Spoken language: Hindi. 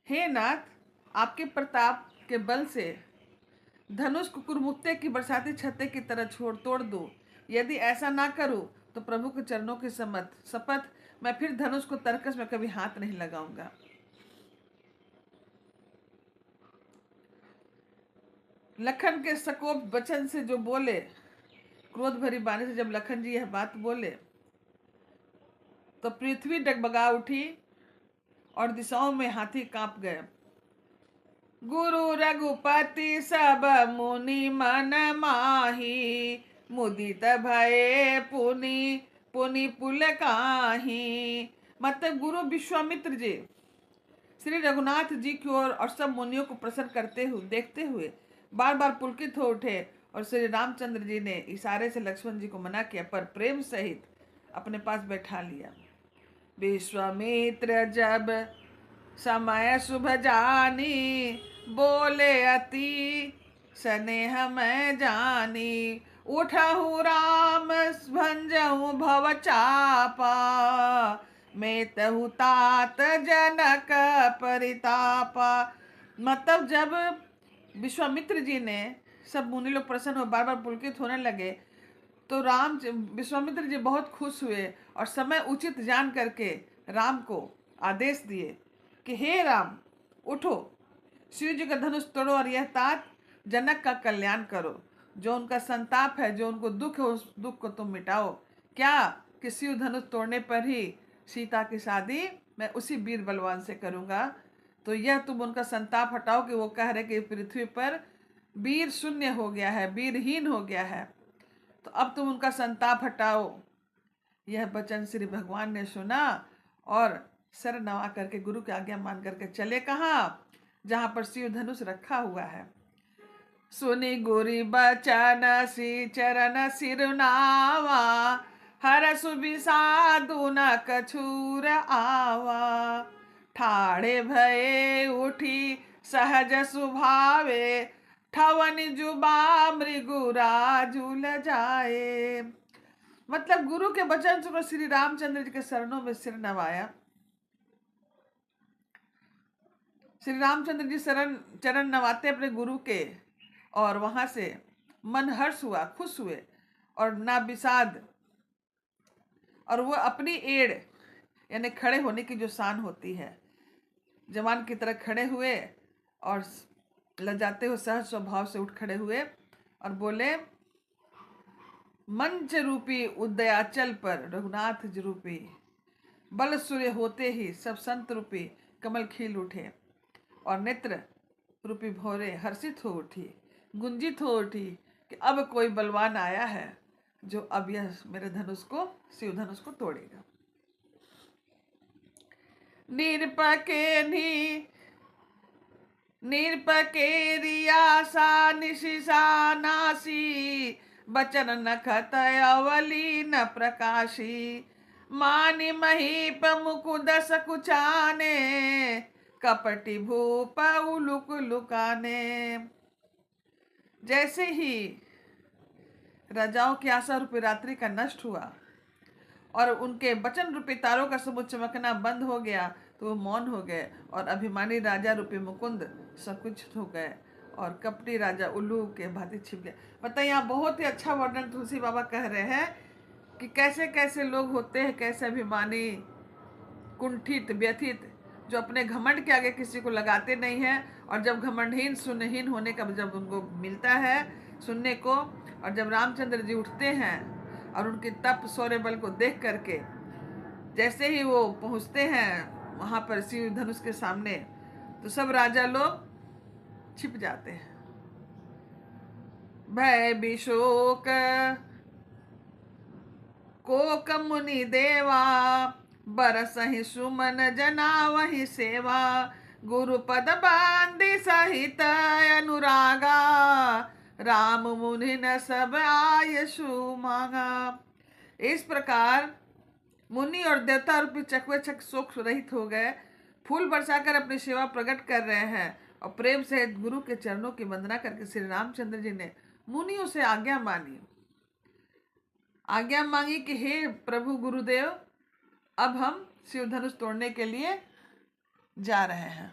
हे नाथ, आपके प्रताप के बल से धनुष को कुरमुत्ते की बरसाती छत्ते की तरह छोड़ तोड़ दूं। यदि ऐसा ना करूं तो प्रभु के चरणों की शपथ मैं फिर धनुष को तरकस में कभी हाथ नहीं लगाऊंगा। लखन के सकोप वचन से जो बोले, क्रोध भरी बाणी से जब लखन जी यह बात बोले तो पृथ्वी डगमगा उठी और दिशाओं में हाथी कांप गए। गुरु रघुपति सब मुनि मन माही, मुदित भये पुनि पुनि पुल काही। मतलब गुरु विश्वामित्र जी श्री रघुनाथ जी की ओर और सब मुनियों को प्रसन्न करते हुए देखते हुए बार बार पुलकित हो उठे और श्री रामचंद्र जी ने इशारे से लक्ष्मण जी को मना किया, पर प्रेम सहित अपने पास बैठा लिया। विश्वामित्र जब समय शुभ जानी, बोले अति स्नेह मैं जानी। उठहु राम भंजहु भव चापा, मैं तहु तात जनक परितापा। मतलब जब विश्वामित्र जी ने सब मुनि लोग प्रसन्न हो बार बार पुलकित होने लगे तो विश्वामित्र जी बहुत खुश हुए और समय उचित जान करके राम को आदेश दिए कि हे राम, उठो, शिव जी का धनुष तोड़ो और यह तात जनक का कल्याण करो। जो उनका संताप है, जो उनको दुख है, उस दुख को तुम मिटाओ। क्या कि शिव धनुष तोड़ने पर ही सीता की शादी मैं उसी वीर बलवान से करूंगा। तो यह तुम उनका संताप हटाओ कि वो कह रहे कि पृथ्वी पर वीर शून्य हो गया है, वीरहीन हो गया है, तो अब तुम उनका संताप हटाओ। यह वचन श्री भगवान ने सुना और सर नवा करके गुरु की आज्ञा मान करके चले कहाँ, जहां पर शिव धनुष रखा हुआ है। सुनी गुरी बचन श्री चरण सिरनावा, हर सुबिसाधु न कछूर आवा। ठाड़े भये उठी सहज सुभावे, ठवन जुबा मृगुरा झूल जाए। मतलब गुरु के वचन सुनो, श्री रामचंद्र जी के शरणों में सिर नवाया। श्री रामचंद्र जी चरण नवाते अपने गुरु के और वहां से मन हर्ष हुआ, खुश हुए और ना विषाद। और वो अपनी एड़ यानी खड़े होने की जो शान होती है, जवान की तरह खड़े हुए और लजाते हुए सहज स्वभाव से उठ खड़े हुए और बोले, मंच रूपी उदयाचल पर रघुनाथ जी रूपी बल सूर्य होते ही सब संत रूपी कमल खिल उठे और नेत्र रूपी भौरे हर्षित हो उठी, गुंजित हो उठी कि अब कोई बलवान आया है जो अब यह मेरे धनुष को, शिव धनुष को तोड़ेगा। निरपके रियासा निशिसा नासी, बचन नखत अवली न प्रकाशी। मानि महीप मुकुद सकुचाने, कपटी भूप उलुक लुकाने। जैसे ही राजाओं की आशा रूपी रात्रि का नष्ट हुआ और उनके वचन रूपी तारों का समूह चमकना बंद हो गया तो वो मौन हो गए और अभिमानी राजा रूपी मुकुंद संकुचित हो गए और कपटी राजा उल्लू के भांति छिप गए। पता है, यहाँ बहुत ही अच्छा वर्णन तुलसी बाबा कह रहे हैं कि कैसे कैसे लोग होते हैं, कैसे अभिमानी, कुंठित, व्यथित, जो अपने घमंड के आगे किसी को लगाते नहीं हैं। और जब घमंडहीन सुनहीन होने का जब उनको मिलता है सुनने को, और जब रामचंद्र जी उठते हैं और उनके तप शौर्य बल को देख करके जैसे ही वो पहुंचते हैं वहां पर शिव धनुष के सामने, तो सब राजा लोग छिप जाते हैं। भय विशोक कोक मुनि देवा, बरसहि सुमन जना वही सेवा। गुरु पद बांधि सहित अनुरागा, राम मुनि न सब आयशु मांगा। इस प्रकार मुनि और देवता रूपी चकवे चक शोक रहित हो गए, फूल बरसाकर अपनी सेवा प्रकट कर रहे हैं और प्रेम से गुरु के चरणों की वंदना करके श्री रामचंद्र जी ने मुनियों से आज्ञा मांगी कि हे प्रभु गुरुदेव, अब हम शिव धनुष तोड़ने के लिए जा रहे हैं।